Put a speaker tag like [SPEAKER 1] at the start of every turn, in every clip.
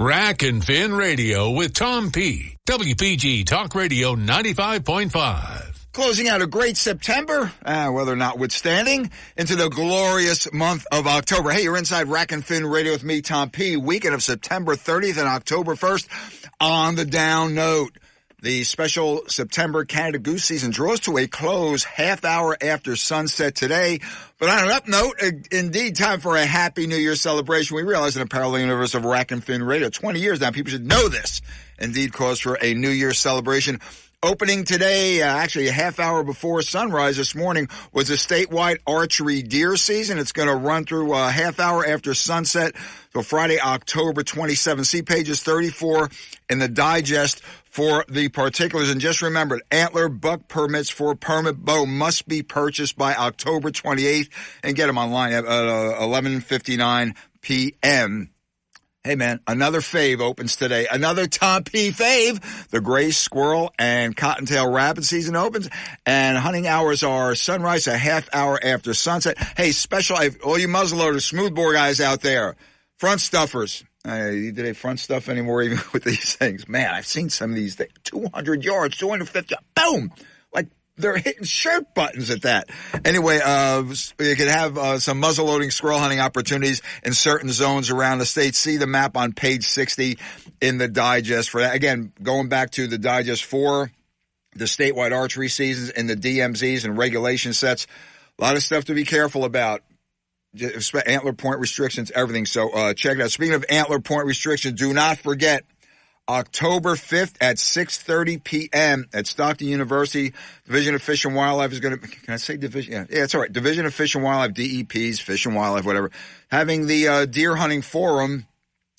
[SPEAKER 1] Rack and Fin Radio with Tom P. WPG Talk Radio 95.5.
[SPEAKER 2] Closing out a great September, weather notwithstanding, into the glorious month of October. Hey, you're inside Rack and Fin Radio with me, Tom P. Weekend of September 30th and October 1st. On the down note, the special September Canada Goose season draws to a close half hour after sunset today. But on an up note, indeed, time for a Happy New Year celebration. We realize in the parallel universe of Rack and Fin Radio, 20 years now, people should know this. Indeed, cause for a New Year celebration. Opening today, actually a half hour before sunrise this morning, was a statewide archery deer season. It's going to run through a half hour after sunset, so Friday, October 27th. See pages 34 in the digest for the particulars. And just remember, antler buck permits for permit bow must be purchased by October 28th and get them online at 11:59 p.m. Hey, man, another fave opens today. Another Tom P. fave. The gray squirrel and cottontail rabbit season opens, and hunting hours are sunrise a half hour after sunset. Hey, special, all you muzzleloaders, smoothbore guys out there, front stuffers. Do they front stuff anymore even with these things? Man, I've seen some of these things. 200 yards, 250, boom! Like, they're hitting shirt buttons at that. Anyway, you could have some muzzleloading squirrel hunting opportunities in certain zones around the state. See the map on page 60 in the digest for that. Again, going back to the digest for the statewide archery seasons and the DMZs and regulation sets. A lot of stuff to be careful about. Antler point restrictions, everything. So check it out. Speaking of antler point restrictions, do not forget, October 5th at 6:30 p.m. at Stockton University, Division of Fish and Wildlife is going to, can I say division? Yeah, it's all right. Division of Fish and Wildlife, DEPs, Fish and Wildlife, whatever, having the deer hunting forum.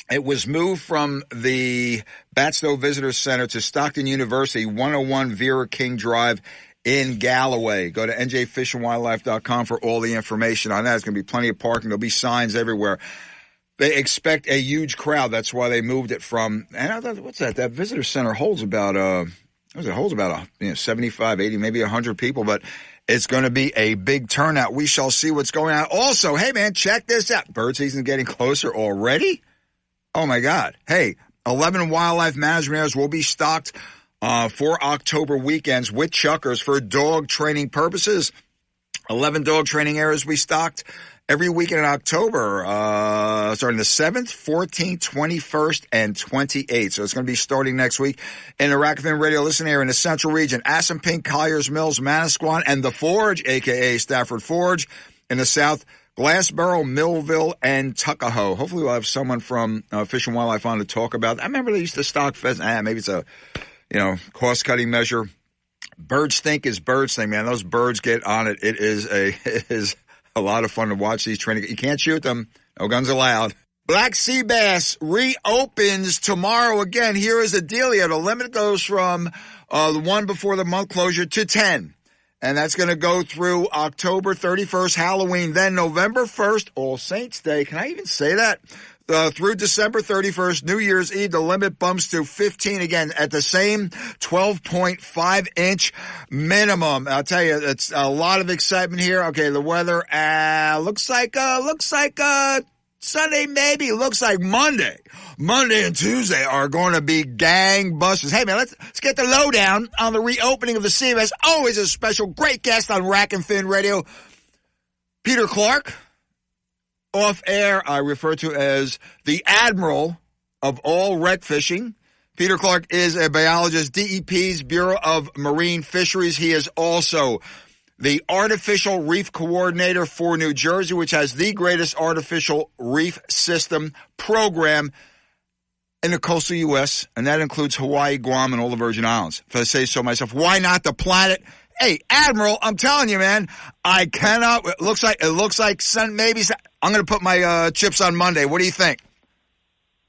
[SPEAKER 2] It was moved from the Batstow Visitor Center to Stockton University, 101 Vera King Drive in Galloway. Go to njfishandwildlife.com for all the information on that. There's going to be plenty of parking. There'll be signs everywhere. They expect a huge crowd. That's why they moved it from, and I thought, what's that? That visitor center holds about, 75, 80, maybe 100 people, but it's going to be a big turnout. We shall see what's going on. Also, hey man, check this out. Bird season getting closer already? Oh my God. Hey, 11 wildlife management areas will be stocked for October weekends with chuckers for dog training purposes. 11 dog training areas we stocked every weekend in October, starting the 7th, 14th, 21st, and 28th. So it's going to be starting next week in the Rack and Fin Radio listening area in the central region. Assunpink, Colliers Mills, Manasquan, and The Forge, a.k.a. Stafford Forge. In the south, Glassboro, Millville, and Tuckahoe. Hopefully we'll have someone from Fish and Wildlife on to talk about it. I remember they used to stock pheasant. Maybe it's a, cost-cutting measure. Birds think is birds thing, man. Those birds get on it. It is a lot of fun to watch these training. You can't shoot them. No guns allowed. Black Sea Bass reopens tomorrow again. Here is the deal. The limit goes from the one before the month closure to 10. And that's going to go through October 31st, Halloween. Then November 1st, All Saints Day. Can I even say that? Through December 31st, New Year's Eve, the limit bumps to 15 again at the same 12.5-inch minimum. I'll tell you, it's a lot of excitement here. Okay, the weather looks like Sunday maybe. Looks like Monday and Tuesday are going to be gangbusters. Hey man, let's get the lowdown on the reopening of the sea. As always, a special great guest on Rack and Fin Radio, Peter Clark. Off air, I refer to as the Admiral of all wreck fishing. Peter Clark is a biologist, DEP's Bureau of Marine Fisheries. He is also the Artificial Reef Coordinator for New Jersey, which has the greatest artificial reef system program in the coastal U.S., and that includes Hawaii, Guam, and all the Virgin Islands. If I say so myself, why not the planet? Hey, Admiral, I'm telling you, man, I cannot. It looks like maybe I'm going to put my chips on Monday. What do you think?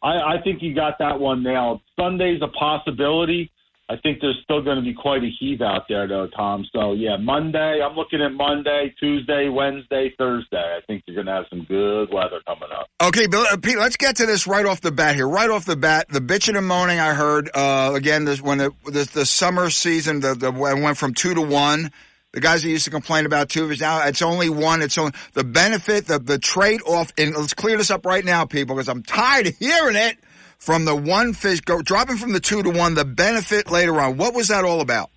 [SPEAKER 3] I think you got that one nailed. Sunday's a possibility. I think there's still going to be quite a heave out there, though, Tom. So, yeah, Monday, I'm looking at Monday, Tuesday, Wednesday, Thursday. I think you're going to have some good weather coming up.
[SPEAKER 2] Okay, Bill, Pete, let's get to this right off the bat here. Right off the bat, the bitching and moaning I heard, again, when the summer season went from 2 to 1. The guys that used to complain about 2, now it's only 1. It's only the benefit, the trade-off, and let's clear this up right now, people, because I'm tired of hearing it from the one fish, dropping from the 2 to 1, the benefit later on. What was that all about?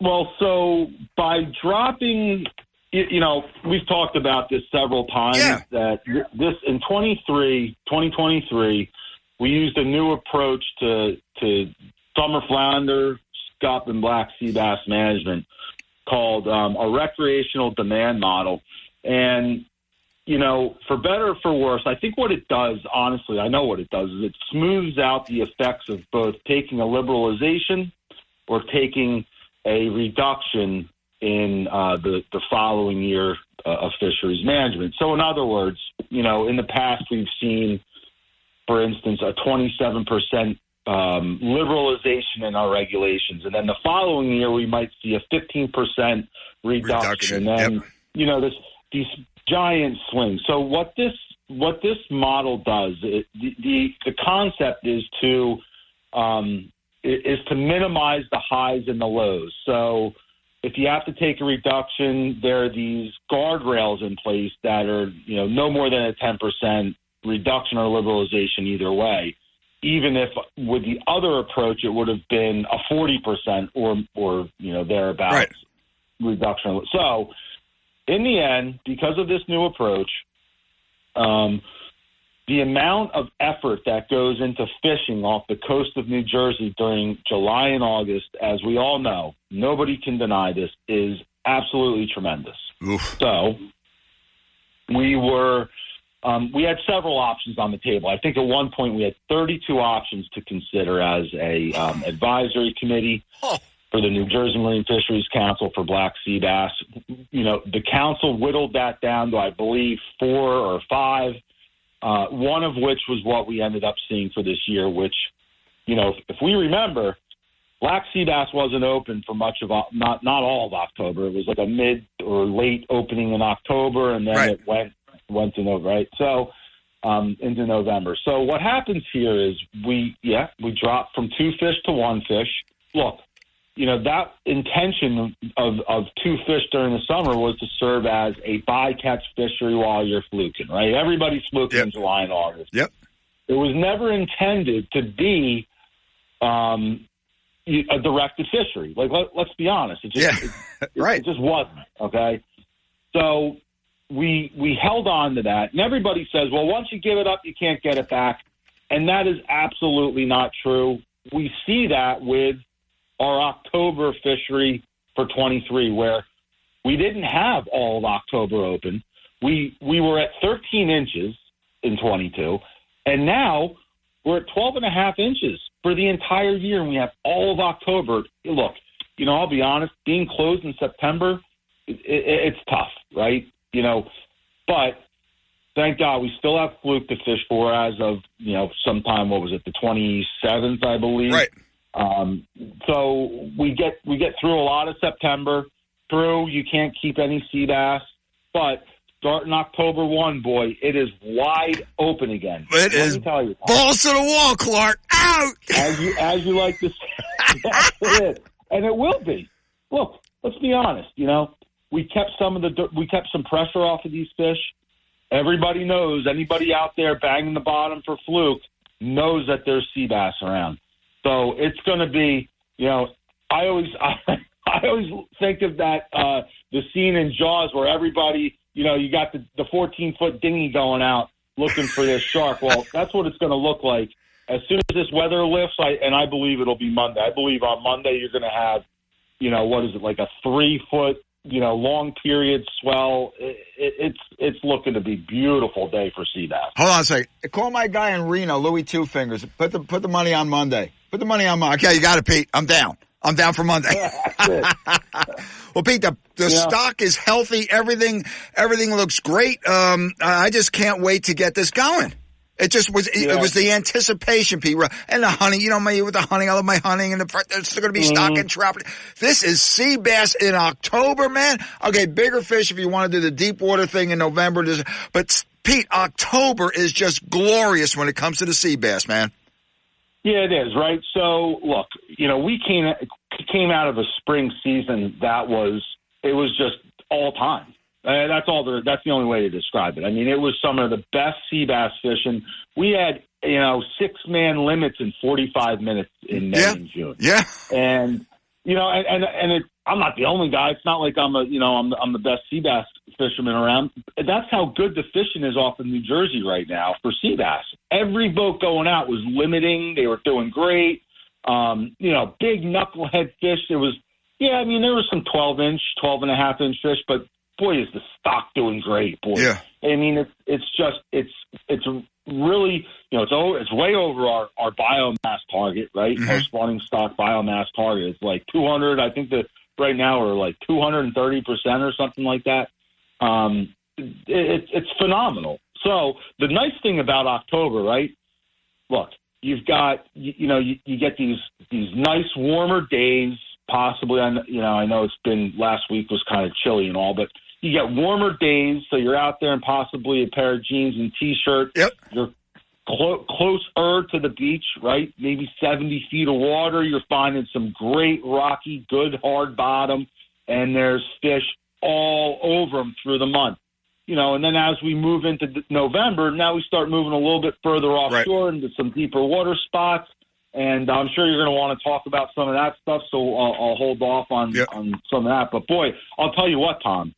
[SPEAKER 3] Well, so by dropping, we've talked about this several times, that this in 2023, we used a new approach to summer flounder, scup, and black sea bass management called a recreational demand model. And, for better or for worse, I think what it does, honestly, I know what it does, is it smooths out the effects of both taking a liberalization or taking a reduction in the following year of fisheries management. So in other words, in the past we've seen, for instance, a 27% liberalization in our regulations. And then the following year we might see a 15% reduction. And then, these giant swings. So what this model does, the concept is to minimize the highs and the lows. So if you have to take a reduction, there are these guardrails in place that are, no more than a 10% reduction or liberalization either way. Even if with the other approach, it would have been a 40% or thereabouts reduction. So in the end, because of this new approach, the amount of effort that goes into fishing off the coast of New Jersey during July and August, as we all know, nobody can deny this, is absolutely tremendous.
[SPEAKER 2] Oof.
[SPEAKER 3] So we had several options on the table. I think at one point we had 32 options to consider as a advisory committee for the New Jersey Marine Fisheries Council for black sea bass. The council whittled that down to, I believe, 4 or 5. One of which was what we ended up seeing for this year, which, if we remember, black sea bass wasn't open for much of, not all of October. It was like a mid or late opening in October, and then it went to November, right? So into November. So what happens here is we drop from 2 fish to 1 fish. Look, that intention of 2 fish during the summer was to serve as a bycatch fishery while you're fluking, right? Everybody's fluking in July and August.
[SPEAKER 2] Yep.
[SPEAKER 3] It was never intended to be a directed fishery. Like, let's be honest. It just, it just wasn't, okay? So we held on to that. And everybody says, well, once you give it up, you can't get it back. And that is absolutely not true. We see that with our October fishery for 23, where we didn't have all of October open. We were at 13 inches in 22, and now we're at 12.5 inches for the entire year, and we have all of October. Look, I'll be honest, being closed in September, it's tough, right? But thank God we still have fluke to fish for as of, sometime, what was it, the 27th, I believe.
[SPEAKER 2] Right.
[SPEAKER 3] So we get through a lot of September. You can't keep any sea bass, but starting October 1, boy, it is wide open again.
[SPEAKER 2] It is balls to the wall, Clark. Out!
[SPEAKER 3] As you like to say. That's it. And it will be. Look, let's be honest. We kept some pressure off of these fish. Everybody knows, anybody out there banging the bottom for fluke knows that there's sea bass around. So it's going to be, I always think of that, the scene in Jaws where everybody, you got the 14-foot dinghy going out looking for this shark. Well, that's what it's going to look like. As soon as this weather lifts, I believe it'll be Monday. I believe on Monday you're going to have, what is it, like a 3-foot, long period swell. It's looking to be beautiful day for sea bass.
[SPEAKER 2] Hold on a second. Call my guy in Reno, Louis Two Fingers. Put the money on Monday. Put the money on Monday. Okay, you got it, Pete. I'm down. I'm down for Monday.
[SPEAKER 3] Yeah,
[SPEAKER 2] Well, Pete, the stock is healthy. Everything looks great. I just can't wait to get this going. It just was. It was the anticipation, Pete, and the hunting. Me with the hunting. I love my hunting, and there's still going to be stock and trout. This is sea bass in October, man. Okay, bigger fish if you want to do the deep water thing in November. But Pete, October is just glorious when it comes to the sea bass, man.
[SPEAKER 3] Yeah, it is, right? So, look, we came out of a spring season that was just all time. That's the only way to describe it. I mean, it was some of the best sea bass fishing. We had 6-man limits in 45 minutes in May and June.
[SPEAKER 2] Yeah.
[SPEAKER 3] And, I'm not the only guy. It's not like I'm the best sea bass fisherman around. That's how good the fishing is off in New Jersey right now for sea bass. Every boat going out was limiting. They were doing great. Big knucklehead fish. There was some 12-inch, 12.5-inch fish, but boy, is the stock doing great, boy.
[SPEAKER 2] Yeah.
[SPEAKER 3] I mean, it's really, it's way over our biomass target, right?
[SPEAKER 2] Mm-hmm.
[SPEAKER 3] Our spawning stock biomass target is like 200. I think that right now we're like 230% or something like that. It's phenomenal. So the nice thing about October, right? Look, you've got, you get these nice warmer days. Possibly, I know it's been, last week was kind of chilly and all, but you get warmer days, so you're out there in possibly a pair of jeans and T-shirt.
[SPEAKER 2] Yep.
[SPEAKER 3] You're closer to the beach, right? Maybe 70 feet of water. You're finding some great rocky, good hard bottom, and there's fish all over them through the month. And then as we move into November, now we start moving a little bit further offshore into some deeper water spots. And I'm sure you're going to want to talk about some of that stuff, so I'll hold off on some of that. But, boy, I'll tell you what, Tom,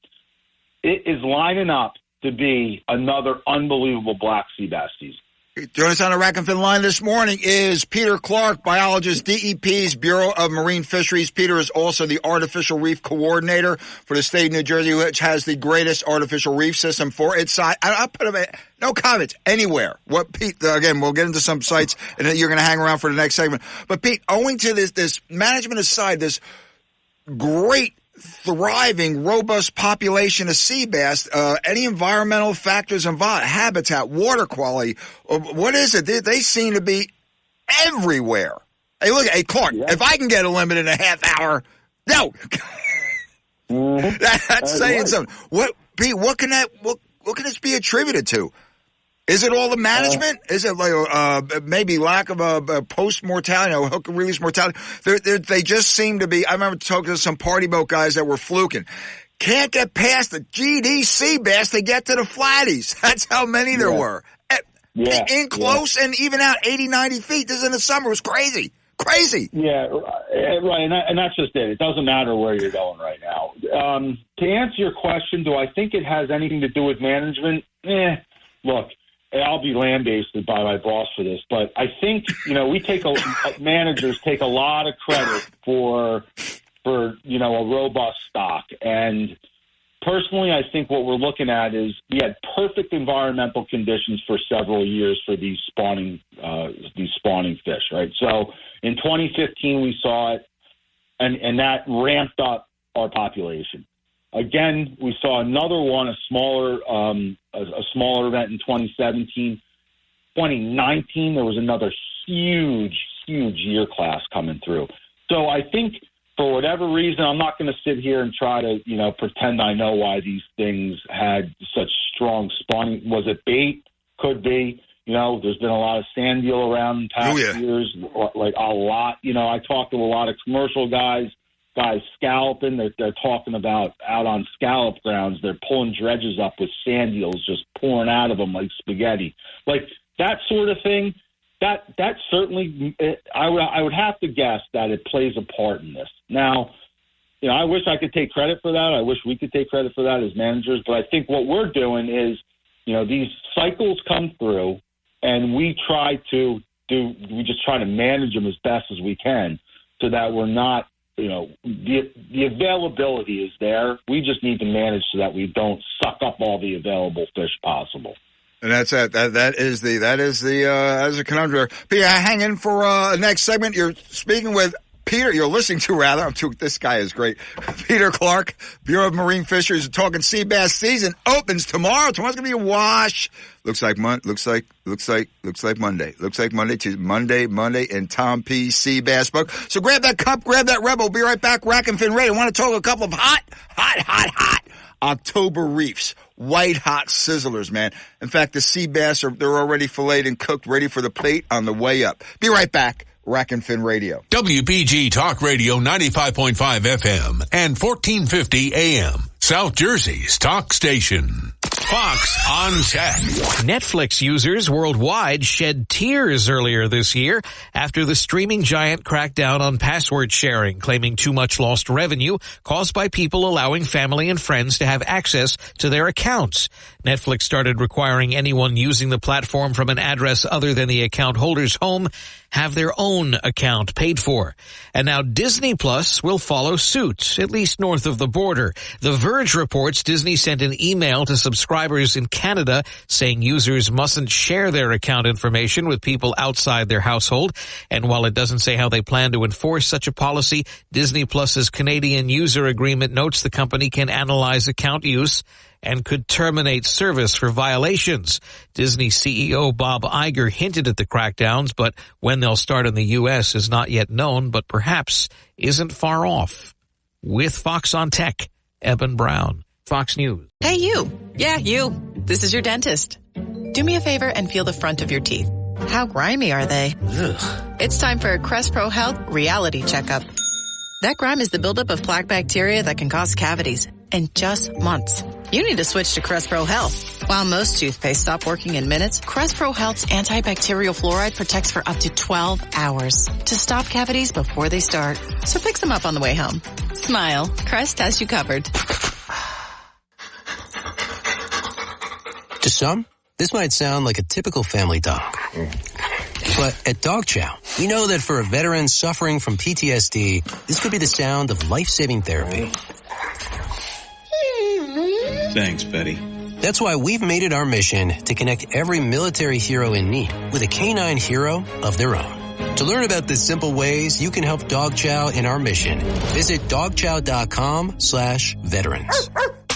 [SPEAKER 3] it is lining up to be another unbelievable black sea bass season.
[SPEAKER 2] Joining us on the Rack and Fin line this morning is Peter Clark, biologist, DEP's Bureau of Marine Fisheries. Peter is also the artificial reef coordinator for the state of New Jersey, which has the greatest artificial reef system for its size. I'll put him no comments anywhere. What Pete, again, we'll get into some sites, and then you're going to hang around for the next segment. But Pete, owing to this management aside, this great, thriving, robust population of sea bass, any environmental factors involved, habitat, water quality, what is it? They seem to be everywhere. Hey, look, Clark, if I can get a limit in a half hour, no. That's saying right. Something. Pete, what can this be attributed to? Is it all the management? Is it like maybe lack of a post-mortality, hook and release mortality? They just seem to be. I remember talking to some party boat guys that were fluking. Can't get past the GD sea bass to get to the flatties. That's how many there were. In close and even out 80, 90 feet. This is in the summer. It was crazy. Crazy.
[SPEAKER 3] Yeah, right. And that's just it. It doesn't matter where you're going right now. To answer your question, do I think it has anything to do with management? Look. I'll be lambasted by my boss for this, but I think, managers take a lot of credit for a robust stock. And personally, I think what we're looking at is we had perfect environmental conditions for several years for these spawning fish, right? So in 2015, we saw it, and that ramped up our population. Again, we saw another one, a smaller event in 2017. 2019, there was another huge year class coming through. So I think for whatever reason, I'm not going to sit here and try to, pretend I know why these things had such strong spawning. Was it bait? Could be. There's been a lot of sand deal around in past years, like a lot. I talked to a lot of commercial guys scalloping. They're talking about out on scallop grounds. They're pulling dredges up with sand eels just pouring out of them like spaghetti. Like that sort of thing. That certainly, I would have to guess that it plays a part in this. Now, I wish I could take credit for that. I wish we could take credit for that as managers. But I think what we're doing is, these cycles come through, and we just try to manage them as best as we can, so that we're not. The availability is there. We just need to manage so that we don't suck up all the available fish possible.
[SPEAKER 2] And that's it. That is the conundrum. Peter, hang in for the next segment. You're speaking with Peter. You're listening to rather. This guy is great. Peter Clark, Bureau of Marine Fisheries, talking sea bass season opens tomorrow. Tomorrow's gonna be a wash. Looks like Monday. Looks like Monday. Tuesday, Monday, and Tom P. Sea Bass Book. So grab that cup, grab that Rebel. We'll be right back. Rack and Fin Radio. I want to talk a couple of hot October reefs. White hot sizzlers, man. In fact, the sea bass they're already filleted and cooked, ready for the plate on the way up. Be right back. Rack and Fin Radio.
[SPEAKER 1] WPG Talk Radio 95.5 FM and 1450 AM. South Jersey's talk station. Fox on Tech.
[SPEAKER 4] Netflix users worldwide shed tears earlier this year after the streaming giant cracked down on password sharing, claiming too much lost revenue caused by people allowing family and friends to have access to their accounts. Netflix started requiring anyone using the platform from an address other than the account holder's home have their own account paid for. And now Disney Plus will follow suit, at least north of the border. The Verge reports Disney sent an email to subscribers in Canada saying users mustn't share their account information with people outside their household. And while it doesn't say how they plan to enforce such a policy, Disney Plus's Canadian user agreement notes the company can analyze account use and could terminate service for violations. Disney CEO Bob Iger hinted at the crackdowns, but when they'll start in the U.S. is not yet known, but perhaps isn't far off. With Fox on Tech, Eben Brown, Fox News.
[SPEAKER 5] Hey, you. Yeah, you. This is your dentist. Do me a favor and feel the front of your teeth. How grimy are they?
[SPEAKER 4] Ugh.
[SPEAKER 5] It's time for a Crest Pro Health reality checkup. That grime is the buildup of plaque bacteria that can cause cavities in just months. You need to switch to Crest Pro Health. While most toothpaste stop working in minutes, Crest Pro Health's antibacterial fluoride protects for up to 12 hours to stop cavities before they start. So pick some up on the way home. Smile. Crest has you covered.
[SPEAKER 6] To some, this might sound like a typical family dog. But at Dog Chow, we know that for a veteran suffering from PTSD, this could be the sound of life-saving therapy.
[SPEAKER 7] Thanks, Betty.
[SPEAKER 6] That's why we've made it our mission to connect every military hero in need with a canine hero of their own. To learn about the simple ways you can help Dog Chow in our mission, visit dogchow.com/veterans.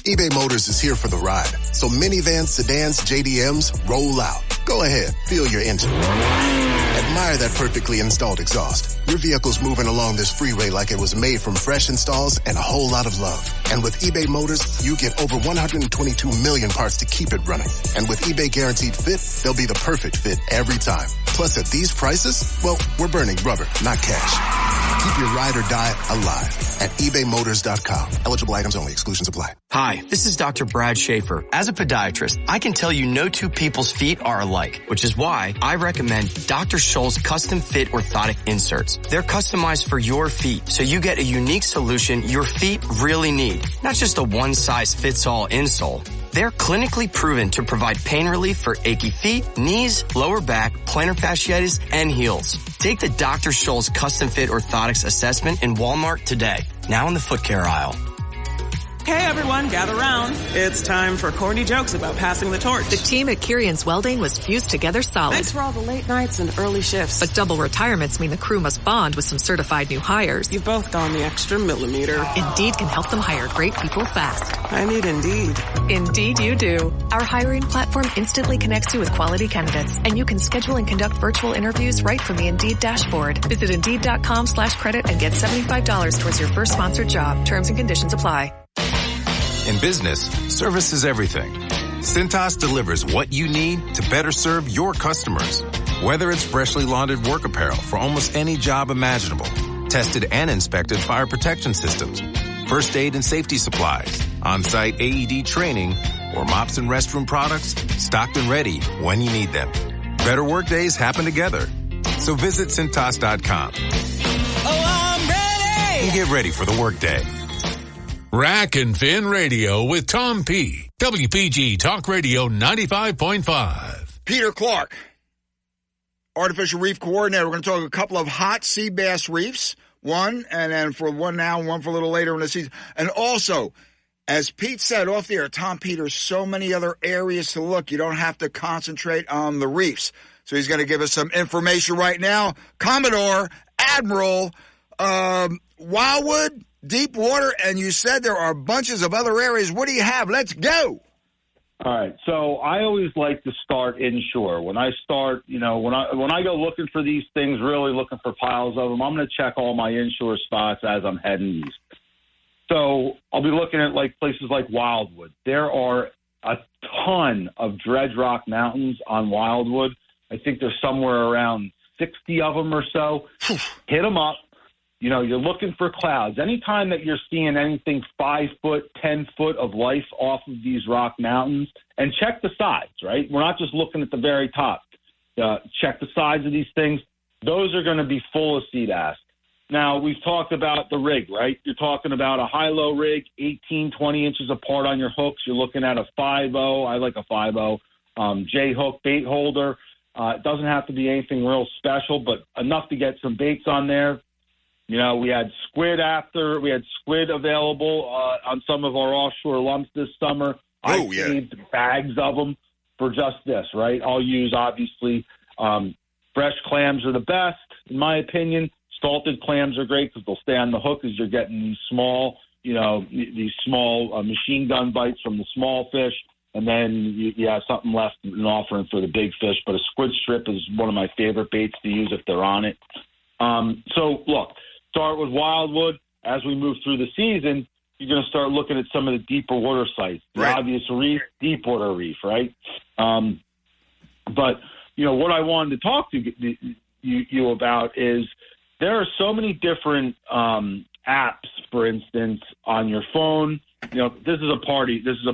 [SPEAKER 8] eBay Motors is here for the ride. So minivans, sedans, JDMs, roll out. Go ahead, feel your engine. Admire that perfectly installed exhaust. Your vehicle's moving along this freeway like it was made from fresh installs and a whole lot of love. And with eBay Motors, you get over 122 million parts to keep it running. And with eBay Guaranteed Fit, they'll be the perfect fit every time. Plus, at these prices, well, we're burning rubber, not cash. Keep your ride or die alive at ebaymotors.com. Eligible items only. Exclusions apply.
[SPEAKER 9] Hi, this is Dr. Brad Schaefer. As a podiatrist, I can tell you no two people's feet are alike, which is why I recommend Dr. Scholl's custom fit orthotic inserts. They're customized for your feet, so you get a unique solution your feet really need, not just a one-size-fits-all insole. They're clinically proven to provide pain relief for achy feet, knees, lower back, plantar fasciitis, and heels. Take the Dr. Scholl's Custom Fit Orthotics Assessment in Walmart today, now in the foot care aisle.
[SPEAKER 10] Hey everyone, gather round. It's time for corny jokes about passing the torch.
[SPEAKER 11] The team at Kirian's Welding was fused together solid.
[SPEAKER 10] Thanks for all the late nights and early shifts.
[SPEAKER 11] But double retirements mean the crew must bond with some certified new hires.
[SPEAKER 10] You've both gone the extra millimeter.
[SPEAKER 11] Indeed can help them hire great people fast.
[SPEAKER 10] I need Indeed.
[SPEAKER 11] Indeed you do. Our hiring platform instantly connects you with quality candidates, and you can schedule and conduct virtual interviews right from the Indeed dashboard. Visit Indeed.com/credit and get $75 towards your first sponsored job. Terms and conditions apply.
[SPEAKER 12] In business, service is everything. Cintas delivers what you need to better serve your customers. Whether it's freshly laundered work apparel for almost any job imaginable, tested and inspected fire protection systems, first aid and safety supplies, on-site AED training, or mops and restroom products, stocked and ready when you need them. Better work days happen together. So visit Cintas.com.
[SPEAKER 13] Oh, I'm ready!
[SPEAKER 12] And get ready for the workday.
[SPEAKER 1] Rack and Fin Radio with Tom P. WPG Talk Radio 95.5.
[SPEAKER 2] Peter Clark, Artificial Reef Coordinator. We're going to talk a couple of hot sea bass reefs. One, and then for one now and one for a little later in the season. And also, as Pete said off the air, Tom Pete, there's so many other areas to look. You don't have to concentrate on the reefs. So he's going to give us some information right now. Commodore, Admiral, Wildwood, Deep water, and you said there are bunches of other areas. What do you have? Let's go.
[SPEAKER 3] All right. So I always like to start inshore. When I start, when I go looking for these things, really looking for piles of them, I'm going to check all my inshore spots as I'm heading east. So I'll be looking at places like Wildwood. There are a ton of dredge rock mountains on Wildwood. I think there's somewhere around 60 of them or so. Hit them up. You're looking for clouds. Anytime that you're seeing anything 5 foot, 10 foot of life off of these rock mountains, and check the sides, right? We're not just looking at the very top. Check the sides of these things. Those are going to be full of sea bass. Now, we've talked about the rig, right? You're talking about a high-low rig, 18, 20 inches apart on your hooks. You're looking at a 5.0. I like a 5.0 J-hook bait holder. It doesn't have to be anything real special, but enough to get some baits on there. We had squid available on some of our offshore lumps this summer. I saved bags of them for just this, right? I'll use, obviously, fresh clams are the best, in my opinion. Salted clams are great because they'll stay on the hook as you're getting these small, machine gun bites from the small fish. And then you have something left in offering for the big fish. But a squid strip is one of my favorite baits to use if they're on it. So, look, start with wildwood. As we move through the season, you're going to start looking at some of the deeper water sites. The obvious reef, deep water reef, right? But, what I wanted to talk to you about is there are so many different apps, for instance, on your phone. This is a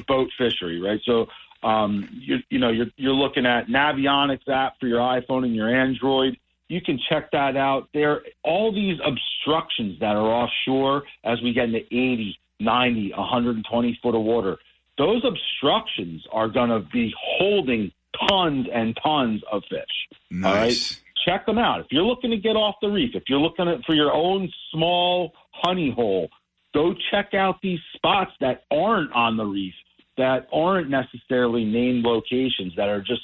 [SPEAKER 3] boat fishery, right? So, you're looking at Navionics app for your iPhone and your Android. You can check that out. There are all these obstructions that are offshore as we get into 80, 90, 120 foot of water. Those obstructions are going to be holding tons and tons of fish.
[SPEAKER 2] Nice.
[SPEAKER 3] All right? Check them out. If you're looking to get off the reef, if you're looking for your own small honey hole, go check out these spots that aren't on the reef, that aren't necessarily named locations, that are just,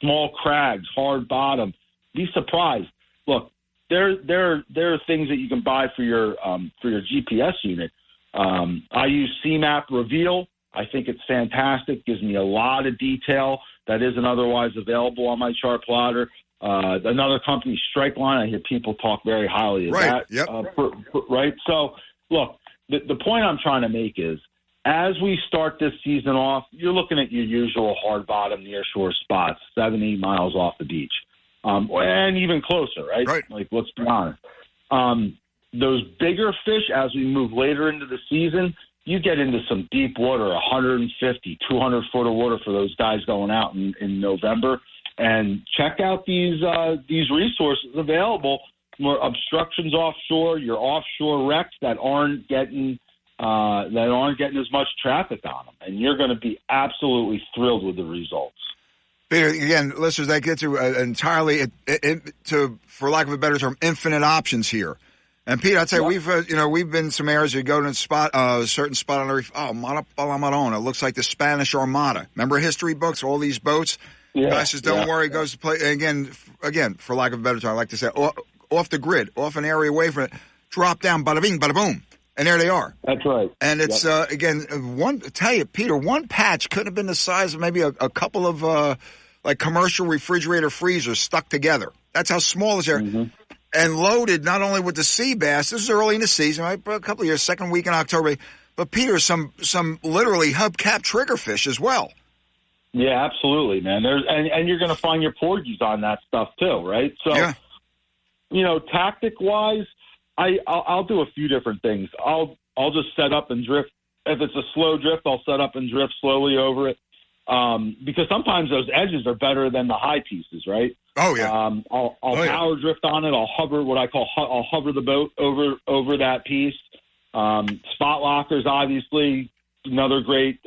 [SPEAKER 3] small crags, hard bottom. Be surprised. Look, there are things that you can buy for your GPS unit. I use CMAP Reveal. I think it's fantastic. Gives me a lot of detail that isn't otherwise available on my chart plotter. Another company, Strikeline, I hear people talk very highly of that.
[SPEAKER 2] Yep.
[SPEAKER 3] Right? So, look, the point I'm trying to make is, as we start this season off, you're looking at your usual hard bottom near shore spots, 7-8 miles off the beach, and even closer, right? Like, let's be honest. Those bigger fish, as we move later into the season, you get into some deep water, 150, 200 foot of water for those guys going out in November. And check out these resources available. More obstructions offshore, your offshore wrecks that aren't getting as much traffic on them, and you're going to be absolutely thrilled with the results.
[SPEAKER 2] Peter, again, listeners, that gets to entirely for lack of a better term, infinite options here. And Pete, I'd say we've been some areas you go to a certain spot on the reef. Oh, Marona. It looks like the Spanish Armada. Remember history books? All these boats. Yeah, guys says, don't worry, goes to play. Again, for lack of a better term, I like to say, off the grid, off an area away from it, drop down, bada bing, bada boom. And there they are.
[SPEAKER 3] That's right.
[SPEAKER 2] And it's, Peter, one patch could have been the size of maybe a couple of commercial refrigerator freezers stuck together. That's how small this area. Mm-hmm. And loaded not only with the sea bass, this is early in the season, right? A couple of years, second week in October. But, Peter, some literally hubcap triggerfish as well.
[SPEAKER 3] Yeah, absolutely, man. And you're going to find your porgies on that stuff too, right? So, tactic-wise, I'll do a few different things. I'll just set up and drift. If it's a slow drift, I'll set up and drift slowly over it. Because sometimes those edges are better than the high pieces, right?
[SPEAKER 2] Oh yeah.
[SPEAKER 3] I'll power drift on it. I'll hover I'll hover the boat over that piece. Spot lockers, obviously, another great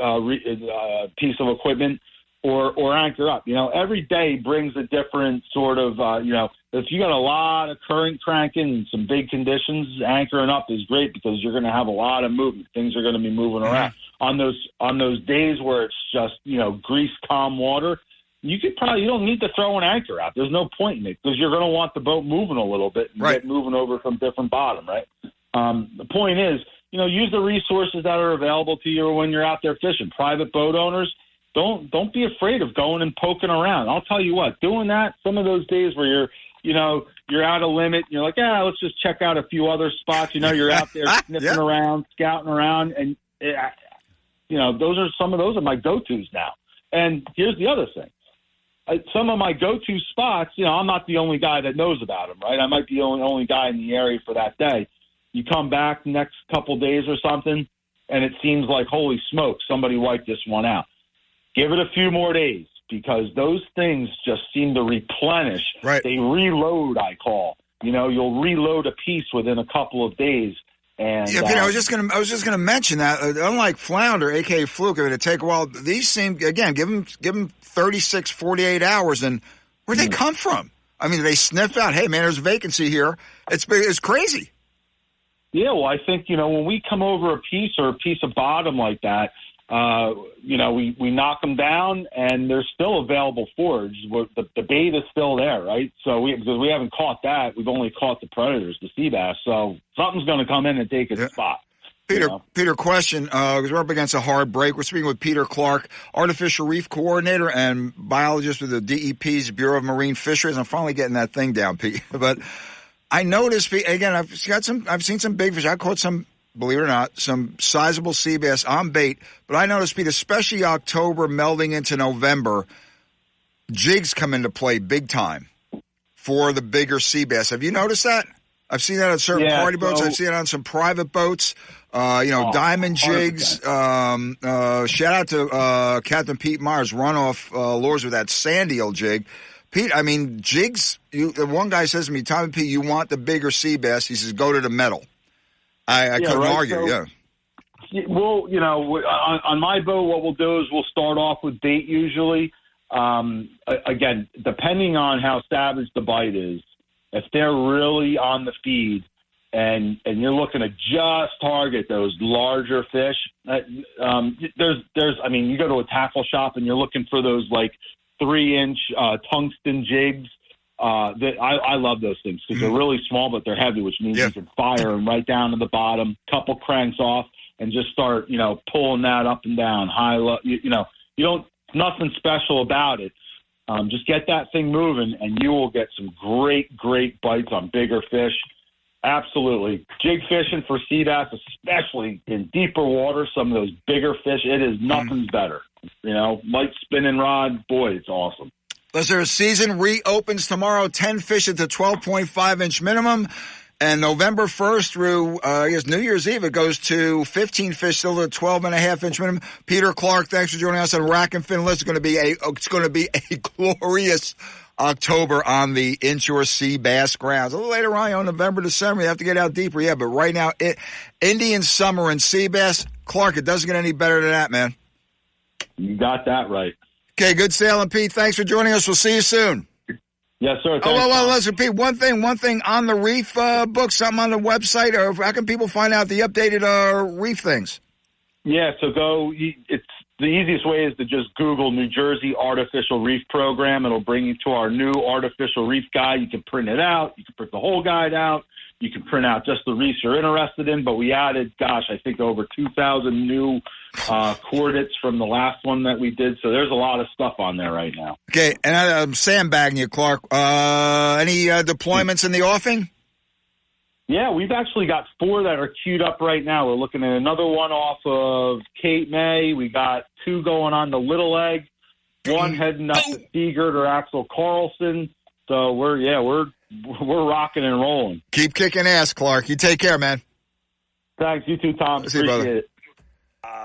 [SPEAKER 3] piece of equipment. Or anchor up. Every day brings a different sort of, if you got a lot of current cranking and some big conditions, anchoring up is great because you're going to have a lot of movement. Things are going to be moving around. On those days where it's just, grease, calm water, you don't need to throw an anchor out. There's no point in it because you're going to want the boat moving a little bit and get moving over from different bottom, right? The point is, use the resources that are available to you when you're out there fishing. Private boat owners, Don't be afraid of going and poking around. I'll tell you what, doing that, some of those days where you're out of limit, and you're like, let's just check out a few other spots. You're out there sniffing around, scouting around, and some of those are my go-tos now. And here's the other thing. some of my go-to spots, I'm not the only guy that knows about them, right? I might be the only guy in the area for that day. You come back next couple days or something, and it seems like, holy smoke, somebody wiped this one out. Give it a few more days because those things just seem to replenish.
[SPEAKER 2] Right.
[SPEAKER 3] They reload, I call. You'll reload a piece within a couple of days. And
[SPEAKER 2] yeah, Peter, I was just gonna mention that unlike flounder, aka fluke, it would take a while. These seem, again, give them 36, 48 hours, and where'd they come from? I mean, they sniff out, hey man, there's a vacancy here. It's crazy.
[SPEAKER 3] Yeah, well, I think when we come over a piece or a piece of bottom like that, we knock them down, and they're still available forage. The bait is still there, right? So because we haven't caught that, we've only caught the predators, the sea bass. So something's going to come in and take its spot.
[SPEAKER 2] Peter, question, because we're up against a hard break. We're speaking with Peter Clark, Artificial Reef Coordinator and biologist with the DEP's Bureau of Marine Fisheries. I'm finally getting that thing down, Pete. But I noticed, again, I've seen some big fish. I caught some, believe it or not, some sizable sea bass on bait. But I noticed, Pete, especially October melding into November, jigs come into play big time for the bigger sea bass. Have you noticed that? I've seen that on certain party boats. I've seen it on some private boats. Diamond jigs. Shout out to Captain Pete Myers, runoff lures with that sand eel jig. Pete, I mean, jigs, one guy says to me, Tommy P, you want the bigger sea bass. He says, go to the metal. I couldn't argue,
[SPEAKER 3] Well, on my boat, what we'll do is we'll start off with bait usually. Again, depending on how savage the bite is, if they're really on the feed and you're looking to just target those larger fish, you go to a tackle shop and you're looking for those like 3-inch tungsten jigs. I love those things because they're really small, but they're heavy, which means you can fire them right down to the bottom, couple cranks off, and just start, pulling that up and down, high, low. Nothing special about it. Just get that thing moving, and you will get some great, great bites on bigger fish. Absolutely. Jig fishing for sea bass, especially in deeper water, some of those bigger fish, it is nothing's better. Light spinning rod, boy, it's awesome.
[SPEAKER 2] Listener, season reopens tomorrow, 10 fish at the 12.5-inch minimum. And November 1st through, New Year's Eve, it goes to 15 fish still at 12.5-inch minimum. Peter Clark, thanks for joining us on Rack and Fin. It's going to be a glorious October on the inshore sea bass grounds. A little later on, November, December, you have to get out deeper. Yeah, but right now, Indian summer and sea bass, Clark, it doesn't get any better than that, man.
[SPEAKER 3] You got that right.
[SPEAKER 2] Okay, good sailing, Pete. Thanks for joining us. We'll see you soon.
[SPEAKER 3] Yes, sir.
[SPEAKER 2] Listen, Pete, one thing on the reef book, something on the website, or how can people find out the updated reef things?
[SPEAKER 3] Yeah, so it's the easiest way is to just Google New Jersey Artificial Reef Program. It'll bring you to our new Artificial Reef Guide. You can print it out. You can print the whole guide out. You can print out just the reefs you're interested in, but we added, I think over 2,000 new coordinates from the last one that we did. So there's a lot of stuff on there right now.
[SPEAKER 2] Okay, and I'm sandbagging you, Clark. Any deployments in the offing?
[SPEAKER 3] Yeah, we've actually got 4 that are queued up right now. We're looking at another one off of Cape May. We got 2 going on the Little Egg, 1 heading up to Seagirt or Axel Carlson. So we're rocking and rolling.
[SPEAKER 2] Keep kicking ass, Clark. You take care, man.
[SPEAKER 3] Thanks. You too, Tom.
[SPEAKER 2] See you, brother.
[SPEAKER 3] It.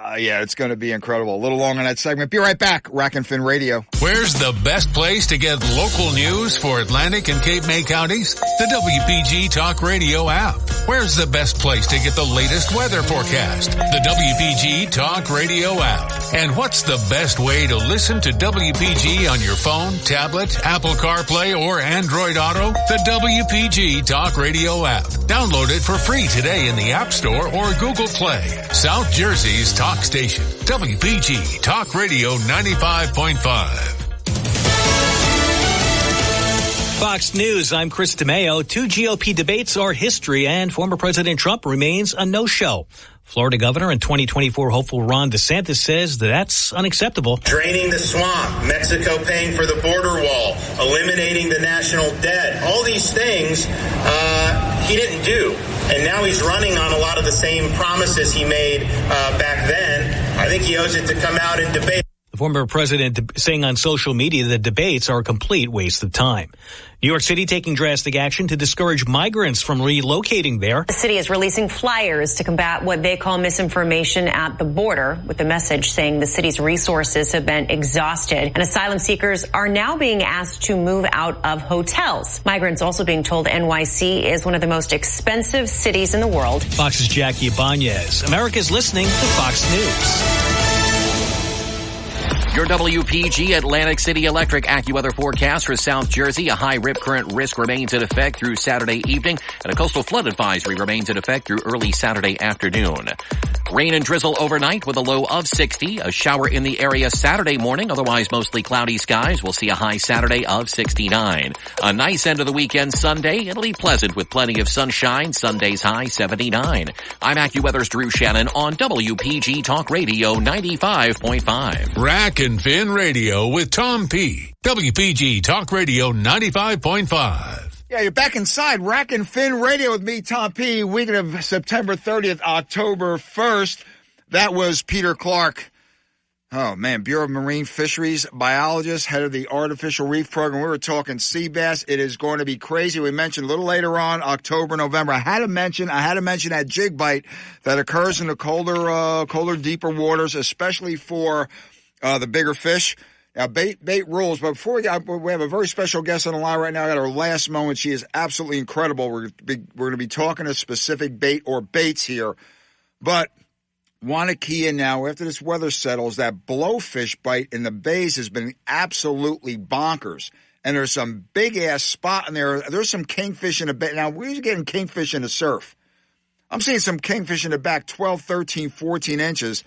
[SPEAKER 2] It's going to be incredible. A little long on that segment. Be right back. Rack and Fin Radio.
[SPEAKER 1] Where's the best place to get local news for Atlantic and Cape May counties? The WPG Talk Radio app. Where's the best place to get the latest weather forecast? The WPG Talk Radio app. And what's the best way to listen to WPG on your phone, tablet, Apple CarPlay, or Android Auto? The WPG Talk Radio app. Download it for free today in the App Store or Google Play. South Jersey's talk station. WPG Talk Radio 95.5.
[SPEAKER 14] Fox News, I'm Chris DeMeo. 2 GOP debates are history, and former President Trump remains a no-show. Florida Governor and 2024 hopeful Ron DeSantis says that's unacceptable.
[SPEAKER 15] Draining the swamp, Mexico paying for the border wall, eliminating the national debt, all these things he didn't do. And now he's running on a lot of the same promises he made back then. I think he owes it to come out and debate.
[SPEAKER 14] The former president saying on social media that debates are a complete waste of time. New York City taking drastic action to discourage migrants from relocating there.
[SPEAKER 16] The city is releasing flyers to combat what they call misinformation at the border, with the message saying the city's resources have been exhausted and asylum seekers are now being asked to move out of hotels. Migrants also being told NYC is one of the most expensive cities in the world.
[SPEAKER 14] Fox's Jackie Ibanez. America's listening to Fox News.
[SPEAKER 17] Your WPG Atlantic City Electric AccuWeather forecast for South Jersey. A high rip current risk remains in effect through Saturday evening, and a coastal flood advisory remains in effect through early Saturday afternoon. Rain and drizzle overnight with a low of 60. A shower in the area Saturday morning, otherwise mostly cloudy skies. We'll see a high Saturday of 69. A nice end of the weekend Sunday. It'll be pleasant with plenty of sunshine. Sunday's high 79. I'm AccuWeather's Drew Shannon on WPG Talk Radio 95.5.
[SPEAKER 1] Rack and Fin Radio with Tom P. WPG Talk Radio 95.5.
[SPEAKER 2] Yeah, you're back inside Rack and Fin Radio with me, Tom P. Weekend of September 30th, October 1st. That was Peter Clark. Oh, man, Bureau of Marine Fisheries biologist, head of the Artificial Reef Program. We were talking sea bass. It is going to be crazy. We mentioned a little later on, October, November. I had to mention that jig bite that occurs in the colder, deeper waters, especially for the bigger fish. Now, bait rules, but before we have a very special guest on the line right now. I got our last moment. She is absolutely incredible. We're going to be talking a specific bait or baits here, but want to key in now, after this weather settles, that blowfish bite in the bays has been absolutely bonkers, and there's some big-ass spot in there. There's some kingfish in the bay. Now, we're getting kingfish in the surf. I'm seeing some kingfish in the back 12, 13, 14 inches.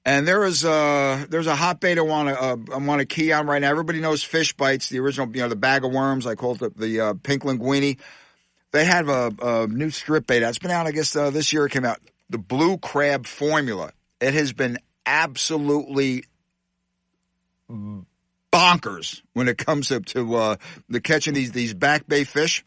[SPEAKER 2] And there's a hot bait I want to key on right now. Everybody knows fish bites, the original, the bag of worms. I call it the pink linguine. They have a new strip bait. It's been out, I guess, this year it came out. The blue crab formula. It has been absolutely bonkers when it comes to the catching these back bay fish.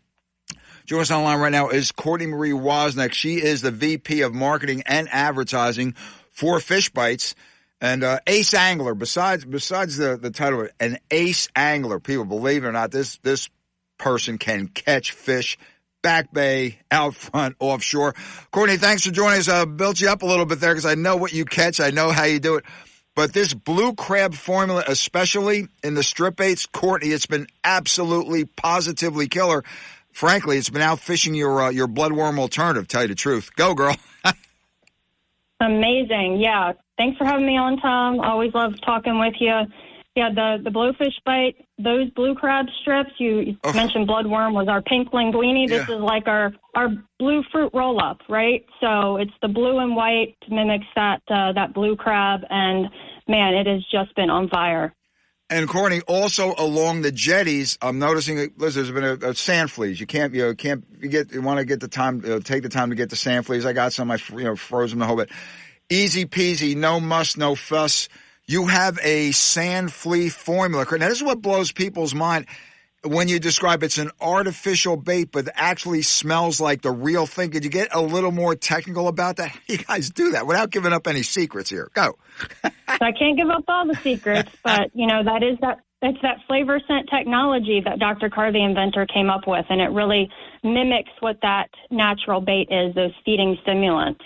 [SPEAKER 2] Joining us online right now is Courtney Marie Wozniak. She is the VP of Marketing and Advertising for Fish Bites, and ace angler. Besides the title, an ace angler. People, believe it or not, this person can catch fish back bay, out front, offshore. Courtney, thanks for joining us. Built you up a little bit there because I know what you catch. I know how you do it. But this blue crab formula, especially in the strip baits, Courtney, it's been absolutely, positively killer. Frankly, it's been out fishing your bloodworm alternative. Tell you the truth, go girl.
[SPEAKER 18] Amazing. Yeah. Thanks for having me on, Tom. Always love talking with you. Yeah, the blowfish bite, those blue crab strips, you mentioned bloodworm was our pink linguine. This is like our blue fruit roll-up, right? So it's the blue and white, mimics that blue crab, and, man, it has just been on fire.
[SPEAKER 2] And Courtney, also along the jetties, I'm noticing there's been a sand fleas. You want to get the time, take the time to get the sand fleas. I got some, I froze them the whole bit. Easy peasy, no muss, no fuss. You have a sand flea formula. Now, this is what blows people's mind when you describe it's an artificial bait, but it actually smells like the real thing. Could you get a little more technical about that? How do you guys do that without giving up any secrets here? Go.
[SPEAKER 18] I can't give up all the secrets, but, it's that flavor scent technology that Dr. Carr, the inventor, came up with, and it really mimics what that natural bait is, those feeding stimulants.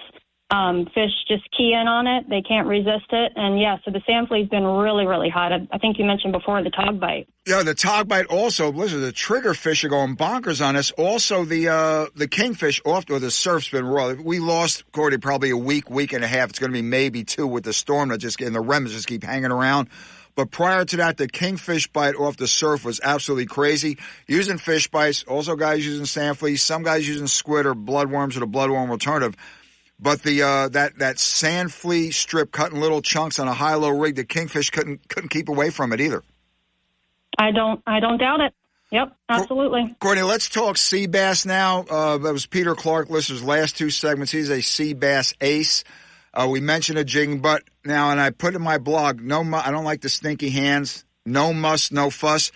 [SPEAKER 18] Fish just key in on it. They can't resist it. And, so the sand flea's been really, really hot. I think you mentioned before the tog bite. Yeah, the tog bite also. Listen, the trigger fish are going bonkers on us. Also, the kingfish the surf's been raw. We lost, Cordy, probably a week and a half. It's going to be maybe 2 with the storm and the rems just keep hanging around. But prior to that, the kingfish bite off the surf was absolutely crazy. Using fish bites, also guys using sand fleas, some guys using squid or bloodworms or the bloodworm alternative. But the that sand flea strip cutting little chunks on a high-low rig, the kingfish couldn't keep away from it either. I don't doubt it. Yep, absolutely. Courtney, let's talk sea bass now. That was Peter Clark, listeners' last 2 segments. He's a sea bass ace. We mentioned a jigging butt now, and I put in my blog, I don't like the stinky hands, no muss, no fuss.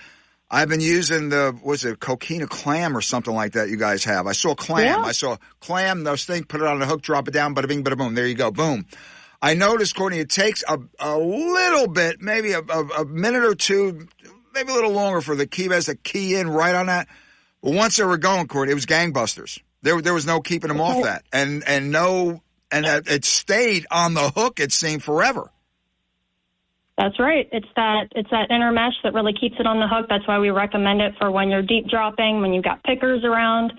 [SPEAKER 18] I've been using coquina clam or something like that you guys have. I saw clam. Yeah. I saw clam, those things, put it on a hook, drop it down, bada bing, bada boom. There you go, boom.
[SPEAKER 2] I noticed, Courtney, it takes a little bit, maybe a minute or two, maybe a little longer for the key bass to key in right on that. But once they were going, Courtney, it was gangbusters. There was no keeping them off that. And it stayed on the hook, it seemed, forever.
[SPEAKER 18] That's right. It's that intermesh that really keeps it on the hook. That's why we recommend it for when you're deep dropping, when you've got pickers around.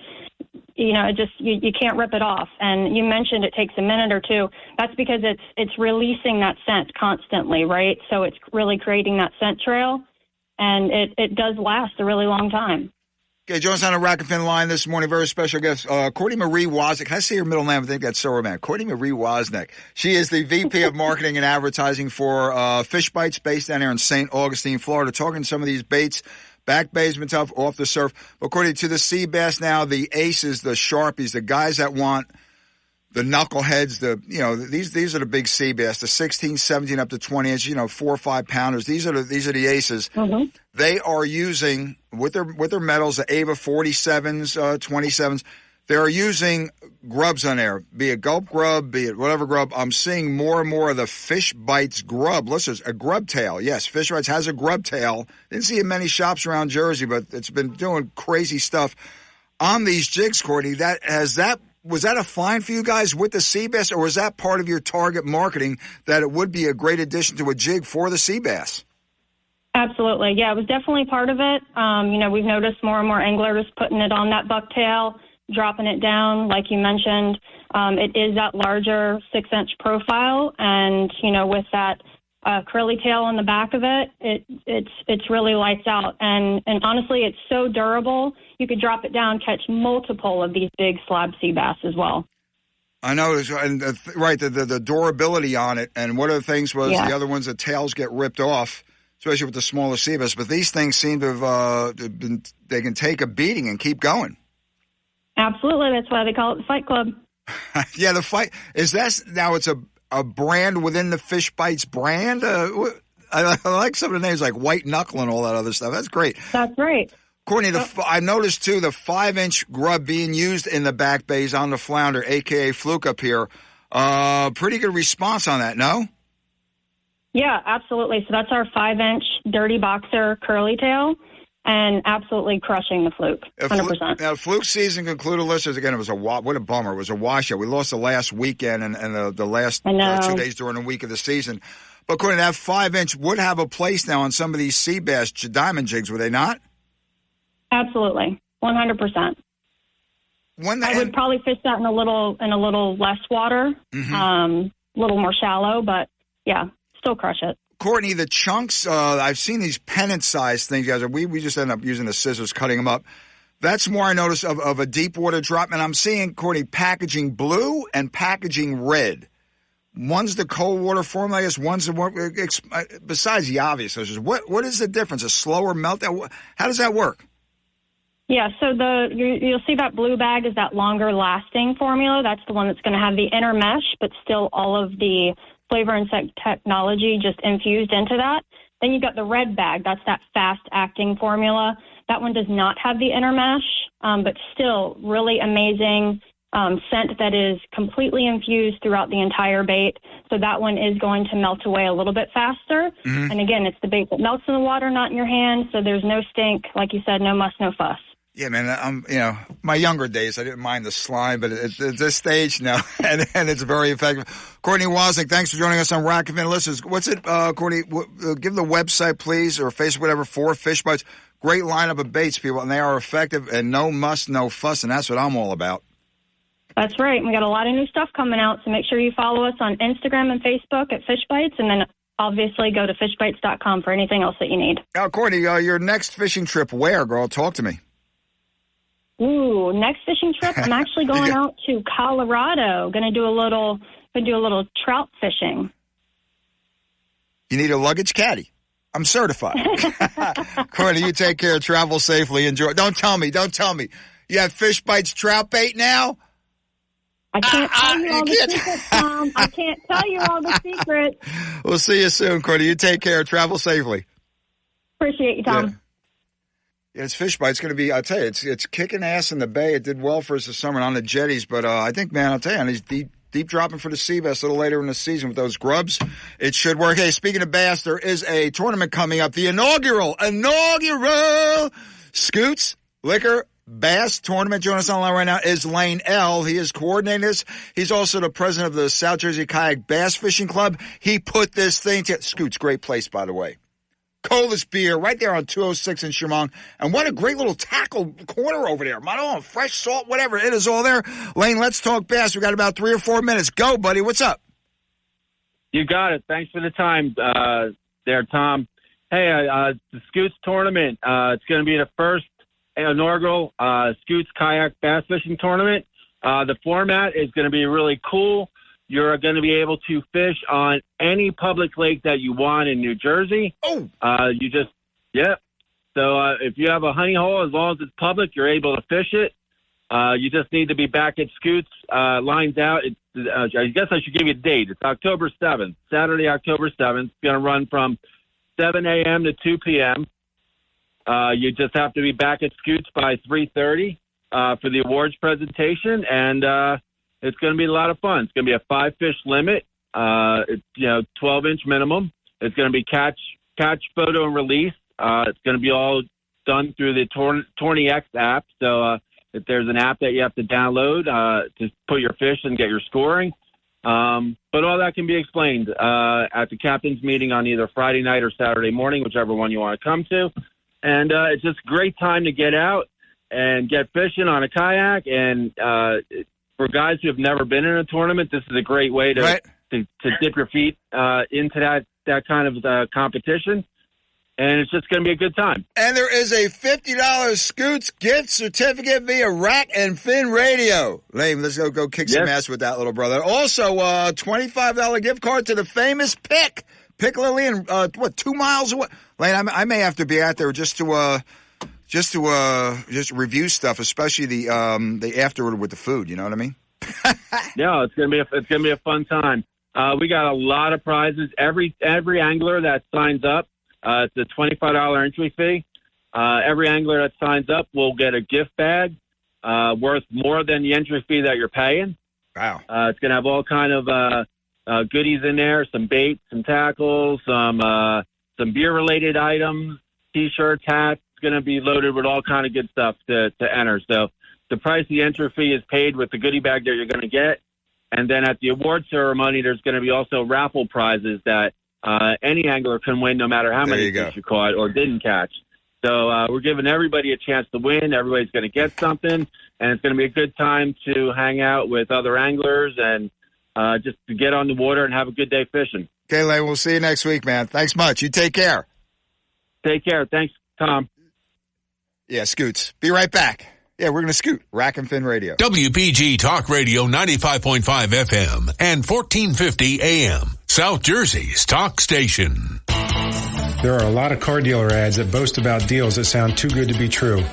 [SPEAKER 18] You know, you can't rip it off. And you mentioned it takes a minute or two. That's because it's releasing that scent constantly, right? So it's really creating that scent trail, and it does last a really long time.
[SPEAKER 2] Okay, join us on the Rack and Fin line this morning. Very special guest, Courtney Marie Wozniak. Can I say her middle name? I think that's so romantic. Courtney Marie Wozniak. She is the VP of Marketing and Advertising for Fish Bites, based down here in St. Augustine, Florida. Talking some of these baits, back bays, been tough, off the surf. But according to the sea bass now, the aces, the sharpies, the guys that want the knuckleheads, these are the big sea bass, the 16, 17 up to 20 inch, 4 or 5 pounders. These are the aces. Mm-hmm. They are using with their metals, the Ava 47s, 27s. They are using grubs on there, be it gulp grub, be it whatever grub. I'm seeing more and more of the Fish Bites grub. Listen, a grub tail. Yes, Fish Bites has a grub tail. Didn't see it in many shops around Jersey, but it's been doing crazy stuff on these jigs, Courtney. Was that a find for you guys with the sea bass, or was that part of your target marketing that it would be a great addition to a jig for the sea bass?
[SPEAKER 18] Absolutely. Yeah, it was definitely part of it. We've noticed more and more anglers putting it on that bucktail, dropping it down, like you mentioned. It is that larger 6-inch profile, and, with that curly tail on the back of it, it's really lights out. And honestly, it's so durable. You could drop it down, catch multiple of these big slab sea bass as well.
[SPEAKER 2] I know, the durability on it. And one of the things was the other ones, the tails get ripped off, especially with the smaller sea bass. But these things seem to have they can take a beating and keep going. Absolutely. That's why they call it the Fight Club. Yeah, the Fight. Is that now it's a brand within the Fish Bites brand? I like some of the names like White Knuckle and all that other stuff. That's great. That's right. Courtney, I noticed, too, the 5-inch grub being used in the back bays on the flounder, a.k.a. fluke up here. Pretty good response on that, no? Yeah, absolutely. So that's our 5-inch dirty boxer curly tail, and absolutely crushing the fluke, 100%. Now, fluke season concluded, listeners. Again, it was what a bummer. It was a washout. We lost the last weekend and the last 2 days during the week of the season. But Courtney, that 5-inch would have a place now on some of these sea bass diamond jigs, would they not? Absolutely, 100%. I would probably fish that in a little less water, a little more shallow, but yeah, still crush it. Courtney, the chunks, I've seen these pennant-sized things, guys. We just end up using the scissors, cutting them up. That's more I notice of a deep water drop, and I'm seeing, Courtney, packaging blue and packaging red. One's the cold water formula, I guess. One's the one, besides the obvious. What is the difference? A slower meltdown? How does that work? Yeah, so you'll see that blue bag is that longer lasting formula. That's the one that's going to have the inner mesh, but still all of the flavor and technology just infused into that. Then you've got the red bag. That's that fast acting formula. That one does not have the inner mesh, but still really amazing scent that is completely infused throughout the entire bait. So that one is going to melt away a little bit faster. Mm-hmm. And again, it's the bait that melts in the water, not in your hand. So there's no stink. Like you said, no muss, no fuss. Yeah, man, my younger days, I didn't mind the slime, but at this stage, no, and it's very effective. Courtney Wozniak, thanks for joining us on Rack and Fin. Listeners, what's it, Courtney, give the website, please, or Facebook, whatever, for Fish Bites. Great lineup of baits, people, and they are effective, and no muss, no fuss, and that's what I'm all about. That's right. We got a lot of new stuff coming out, so make sure you follow us on Instagram and Facebook at Fish Bites, and then obviously go to fishbites.com for anything else that you need. Now, Courtney, your next fishing trip where, girl? Talk to me. Ooh, next fishing trip, I'm actually going out to Colorado. Going to do a little trout fishing. You need a luggage caddy. I'm certified. Courtney, you take care. Travel safely. Enjoy. Don't tell me. You have Fish Bites trout bait now? I can't tell you all the secrets, Tom. I can't tell you all the secrets. We'll see you soon, Courtney. You take care. Travel safely. Appreciate you, Tom. Yeah, it's Fish Bite. It's going to be, I'll tell you, it's kicking ass in the bay. It did well for us this summer on the jetties, but I think, man, I'll tell you, on these deep dropping for the sea bass a little later in the season with those grubs. It should work. Hey, speaking of bass, there is a tournament coming up. The inaugural Scoots Liquor Bass Tournament. Joining us online right now is Lane L. He is coordinating this. He's also the president of the South Jersey Kayak Bass Fishing Club. He put this thing together. Scoots, great place, by the way. Coldest beer right there on 206 in Chemung. And what a great little tackle corner over there. Fresh salt, whatever. It is all there. Lane, let's talk bass. We got about 3 or 4 minutes. Go, buddy. What's up?
[SPEAKER 19] You got it. Thanks for the time there, Tom. Hey, the Scoots tournament. It's going to be the first inaugural Scoots Kayak Bass Fishing Tournament. The format is going to be really cool. You're going to be able to fish on any public lake that you want in New Jersey.
[SPEAKER 2] Oh.
[SPEAKER 19] So if you have a honey hole, as long as it's public, you're able to fish it. You just need to be back at Scoots. Lines out. I guess I should give you a date. It's October 7th, Saturday, October 7th. It's going to run from 7 a.m. to 2 p.m. You just have to be back at Scoots by 3:30 for the awards presentation, and it's going to be a lot of fun. It's going to be a 5-fish limit, 12-inch minimum. It's going to be catch, photo, and release. It's going to be all done through the TourneyX app. So if there's an app that you have to download to put your fish and get your scoring. But all that can be explained at the captain's meeting on either Friday night or Saturday morning, whichever one you want to come to. And it's just a great time to get out and get fishing on a kayak. And for guys who have never been in a tournament, this is a great way to dip your feet into that kind of competition. And it's just going to be a good time.
[SPEAKER 2] And there is a $50 Scoots gift certificate via Rack and Fin Radio. Lane, let's go kick some ass with that, little brother. Also, $25 gift card to the famous Pick Lillian, 2 miles away. Lane, I may have to be out there just to review stuff, especially the afterward with the food. You know what I mean?
[SPEAKER 19] Yeah, it's gonna be a fun time. We got a lot of prizes. Every angler that signs up, it's a $25 entry fee. Every angler that signs up will get a gift bag worth more than the entry fee that you're paying.
[SPEAKER 2] Wow!
[SPEAKER 19] It's gonna have all kind of goodies in there, some bait, some tackles, some beer-related items, T-shirts, hats. It's going to be loaded with all kind of good stuff to enter. So the price of the entry fee is paid with the goodie bag that you're going to get. And then at the award ceremony, there's going to be also raffle prizes that any angler can win no matter how many fish you caught or didn't catch. So we're giving everybody a chance to win. Everybody's going to get something. And it's going to be a good time to hang out with other anglers and just to get on the water and have a good day fishing.
[SPEAKER 2] Okay, Lane, we'll see you next week, man. Thanks much. You take care.
[SPEAKER 19] Take care. Thanks, Tom.
[SPEAKER 2] Yeah, Scoots. Be right back. Yeah, we're going to scoot. Rack and Fin Radio.
[SPEAKER 1] WPG Talk Radio 95.5 FM and 1450 AM. South Jersey's talk station.
[SPEAKER 20] There are a lot of car dealer ads that boast about deals that sound too good to be true.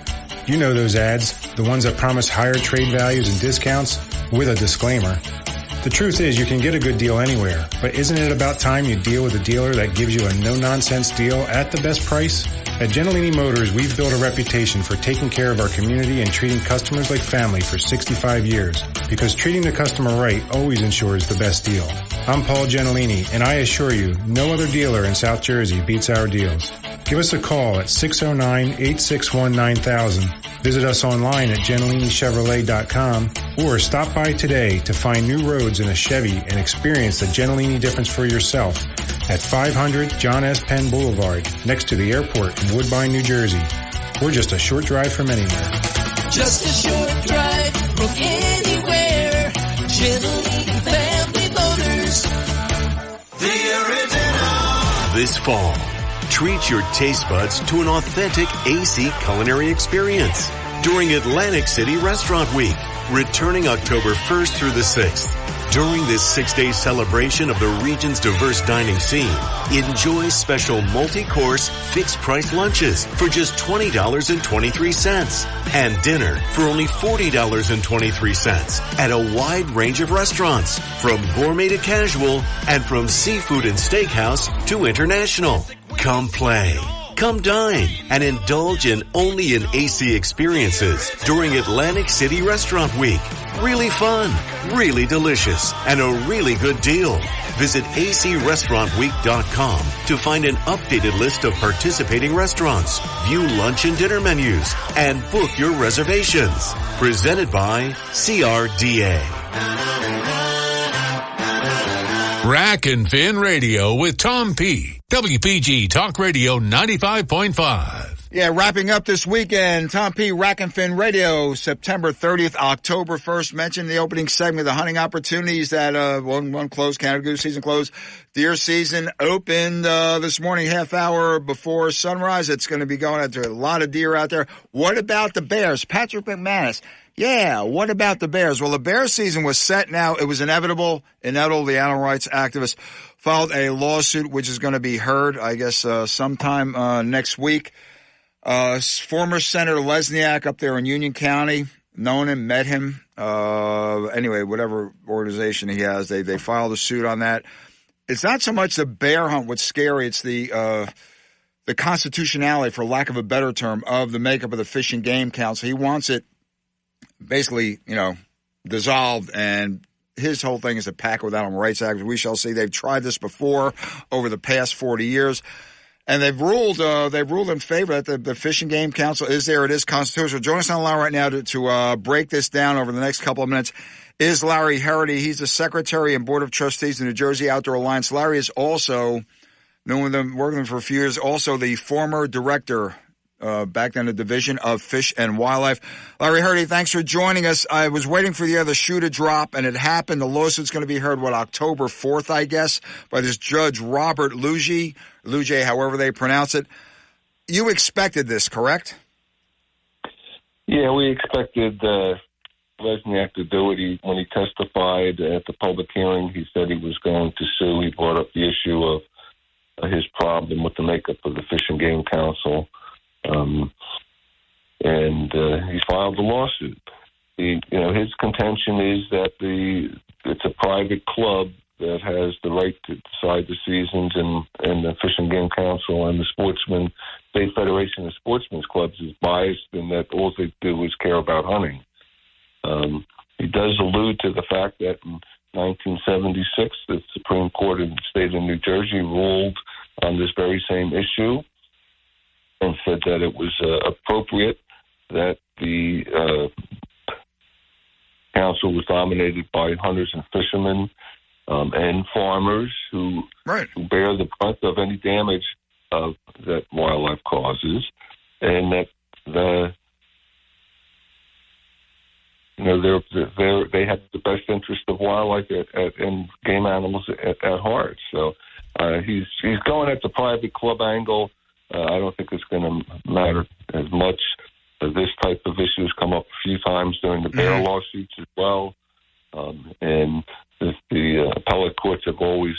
[SPEAKER 20] You know those ads, the ones that promise higher trade values and discounts with a disclaimer. The truth is you can get a good deal anywhere, but isn't it about time you deal with a dealer that gives you a no-nonsense deal at the best price? At Gentilini Motors, we've built a reputation for taking care of our community and treating customers like family for 65 years, because treating the customer right always ensures the best deal. I'm Paul Gentilini, and I assure you, no other dealer in South Jersey beats our deals. Give us a call at 609-861-9000. Visit us online at GentiliniChevrolet.com or stop by today to find new roads in a Chevy and experience the Gentilini difference for yourself at 500 John S. Penn Boulevard next to the airport in Woodbine, New Jersey. We're just a short drive from anywhere.
[SPEAKER 13] Just a short drive from anywhere. Gentilini Family Motors. The original.
[SPEAKER 21] This fall, treat your taste buds to an authentic AC culinary experience during Atlantic City Restaurant Week, returning October 1st through the 6th. During this 6-day celebration of the region's diverse dining scene, enjoy special multi-course fixed-price lunches for just $20.23 and dinner for only $40.23 at a wide range of restaurants, from gourmet to casual and from seafood and steakhouse to international. Come play, come dine, and indulge in only in AC experiences during Atlantic City Restaurant Week. really fun, really delicious, and a really good deal. Visit acrestaurantweek.com to find an updated list of participating restaurants, view lunch and dinner menus, and book your reservations. Presented by CRDA.
[SPEAKER 1] Rack and Fin Radio with Tom P. WPG Talk Radio 95.5.
[SPEAKER 2] Yeah, wrapping up this weekend, Tom P. Rack and Fin Radio, September 30th, October 1st. Mentioned in the opening segment, the hunting opportunities that one closed, Canada Goose season closed. Deer season opened this morning, half hour before sunrise. It's going to be going out to a lot of deer out there. What about the bears? Patrick McManus. Yeah, what about the bears? Well, the bear season was set now. It was inevitable. The animal rights activists filed a lawsuit, which is going to be heard, I guess, sometime next week. Former Senator Lesniak up there in Union County, known him, met him. Anyway, whatever organization he has, they filed a suit on that. It's not so much the bear hunt what's scary, it's the constitutionality, for lack of a better term, of the makeup of the Fish and Game Council. He wants it basically, dissolved, and his whole thing is to pack with Animal Rights Act. We shall see. They've tried this before over the past 40 years. And they've ruled in favor that the Fish and Game Council is there. It is constitutional. Joining us on the line right now to break this down over the next couple of minutes is Larry Harity. He's the Secretary and Board of Trustees of the New Jersey Outdoor Alliance. Larry is also, knowing them, working with them for a few years, also the former director back then the Division of Fish and Wildlife. Larry Harity, thanks for joining us. I was waiting for the other shoe to drop, and it happened. The lawsuit's going to be heard, October 4th, I guess, by this Judge Robert Luge, however they pronounce it. You expected this, correct?
[SPEAKER 4] Yeah, we expected Lesniak to do it. When he testified at the public hearing, he said he was going to sue. He brought up the issue of his problem with the makeup of the Fish and Game Council. And he filed a lawsuit. His contention is that it's a private club that has the right to decide the seasons, and the Fish and Game Council and the State Federation of Sportsmen's Clubs is biased, and that all they do is care about hunting. He does allude to the fact that in 1976, the Supreme Court of the state of New Jersey ruled on this very same issue and said that it was appropriate that the council was dominated by hunters and fishermen and farmers who bear the brunt of any damage that wildlife causes, and that they have the best interest of wildlife and game animals at heart. So he's going at the private club angle. I don't think it's going to matter as much. This type of issue has come up a few times during the bear lawsuits as well. And the appellate courts have always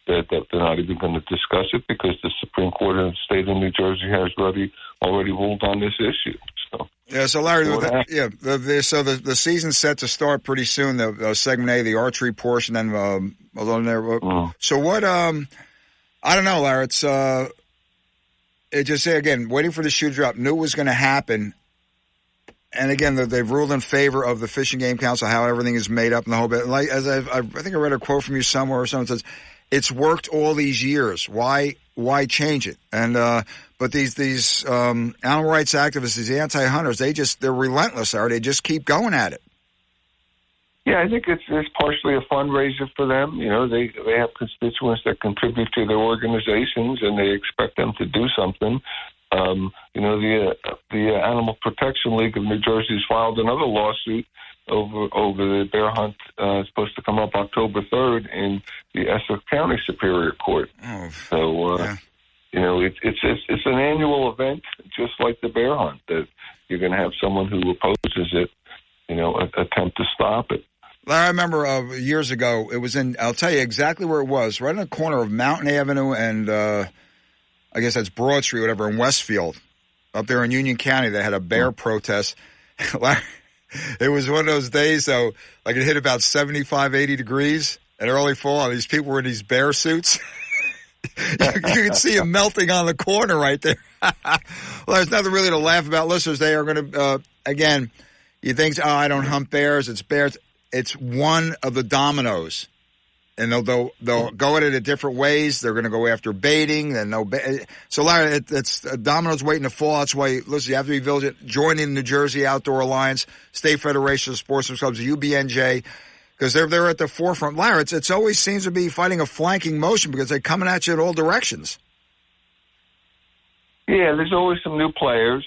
[SPEAKER 4] said that they're not even going to discuss it because the Supreme Court of the state of New Jersey has already ruled on this issue.
[SPEAKER 2] So Larry, the season's set to start pretty soon. The segment A, the archery portion, then along there. So what? I don't know, Larry. It's it just say again, waiting for the shoe to drop. Knew it was going to happen, and again, they've ruled in favor of the Fish and Game Council. How everything is made up and the whole bit. Like as I think I read a quote from you somewhere, or someone says, "It's worked all these years. Why change it?" And but these animal rights activists, these anti-hunters, they're relentless. They just keep going at it.
[SPEAKER 4] Yeah, I think it's partially a fundraiser for them. They have constituents that contribute to their organizations, and they expect them to do something. The Animal Protection League of New Jersey has filed another lawsuit over the bear hunt supposed to come up October 3rd in the Essex County Superior Court. It's an annual event, just like the bear hunt, that you're going to have someone who opposes it, attempt to stop it.
[SPEAKER 2] I remember years ago, it was I'll tell you exactly where it was, right in the corner of Mountain Avenue and I guess that's Broad Street, whatever, in Westfield. Up there in Union County, they had a bear protest. It was one of those days, though, like it hit about 75, 80 degrees in early fall, and these people were in these bear suits. You could see them melting on the corner right there. Well, there's nothing really to laugh about. Listeners, they are going to, again, you think, I don't hunt bears, it's bears. It's one of the dominoes. And they'll go at it in different ways. They're going to go after baiting. So, Larry, it's dominoes waiting to fall. That's why, listen, you have to be vigilant. Join in the New Jersey Outdoor Alliance, State Federation of Sportsmen's Clubs, UBNJ, because they're at the forefront. Larry, it always seems to be fighting a flanking motion because they're coming at you in all directions.
[SPEAKER 4] Yeah, there's always some new players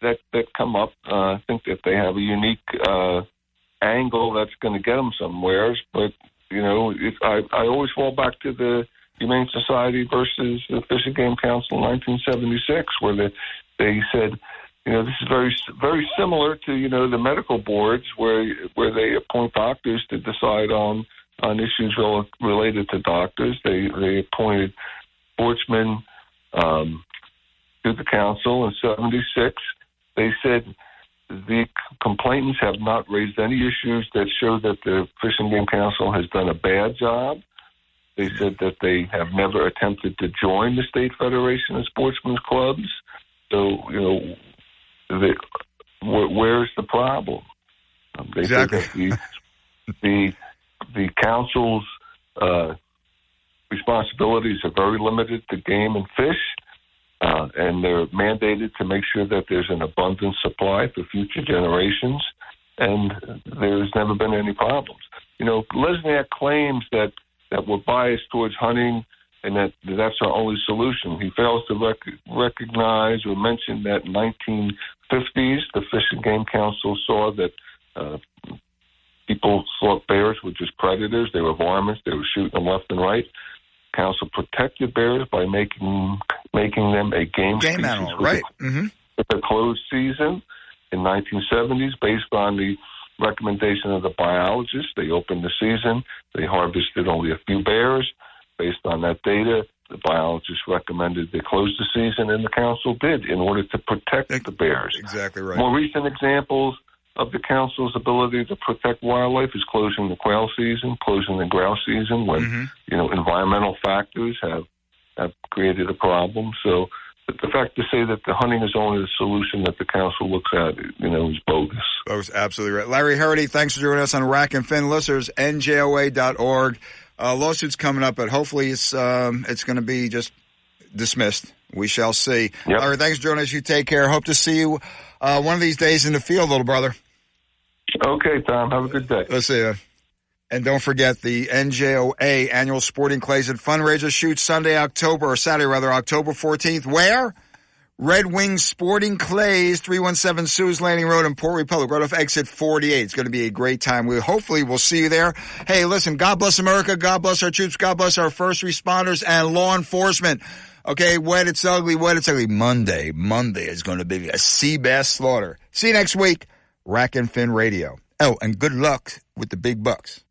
[SPEAKER 4] that come up. I think that they have a unique angle that's going to get them somewhere, but I always fall back to the Humane Society versus the Fish and Game Council in 1976, where they said, this is very, very similar to, the medical boards where they appoint doctors to decide on issues related to doctors. They appointed sportsmen to the council in 76. They said the complainants have not raised any issues that show that the Fish and Game Council has done a bad job. They said that they have never attempted to join the State Federation of Sportsmen's Clubs. So, where's the problem? They
[SPEAKER 2] exactly.
[SPEAKER 4] said that the council's responsibilities are very limited to game and fish. And they're mandated to make sure that there's an abundant supply for future generations, and there's never been any problems. Lesniak claims that we're biased towards hunting and that's our only solution. He fails to recognize or mention that in 1950s, the Fish and Game Council saw that people thought bears were just predators. They were varmints. They were shooting them left and right. Council protected bears by making them a game
[SPEAKER 2] animal, right?
[SPEAKER 4] With a closed season in 1970s, based on the recommendation of the biologists. They opened the season. They harvested only a few bears. Based on that data, the biologists recommended they close the season, and the council did in order to protect the bears.
[SPEAKER 2] Exactly right.
[SPEAKER 4] More recent examples of the council's ability to protect wildlife is closing the quail season, closing the grouse season when environmental factors have created a problem. So the fact to say that the hunting is only the solution that the council looks at, is bogus.
[SPEAKER 2] That was absolutely right. Larry Hardy, thanks for joining us on Rack and Fin. Listeners, NJOA.org. Lawsuit's coming up, but hopefully it's going to be just dismissed. We shall see.
[SPEAKER 4] Yep.
[SPEAKER 2] Larry, thanks for joining us. You take care. Hope to see you one of these days in the field, little brother.
[SPEAKER 4] Okay, Tom. Have a good day.
[SPEAKER 2] Let's see. And don't forget the NJOA Annual Sporting Clays and Fundraiser Shoot Saturday, October 14th. Where? Red Wings Sporting Clays, 317 Sue's Landing Road in Port Republic, right off exit 48. It's going to be a great time. Hopefully we'll see you there. Hey, listen, God bless America. God bless our troops. God bless our first responders and law enforcement. Okay, wet, it's ugly. Monday is going to be a sea bass slaughter. See you next week. Rack and Fin Radio. Oh, and good luck with the big bucks.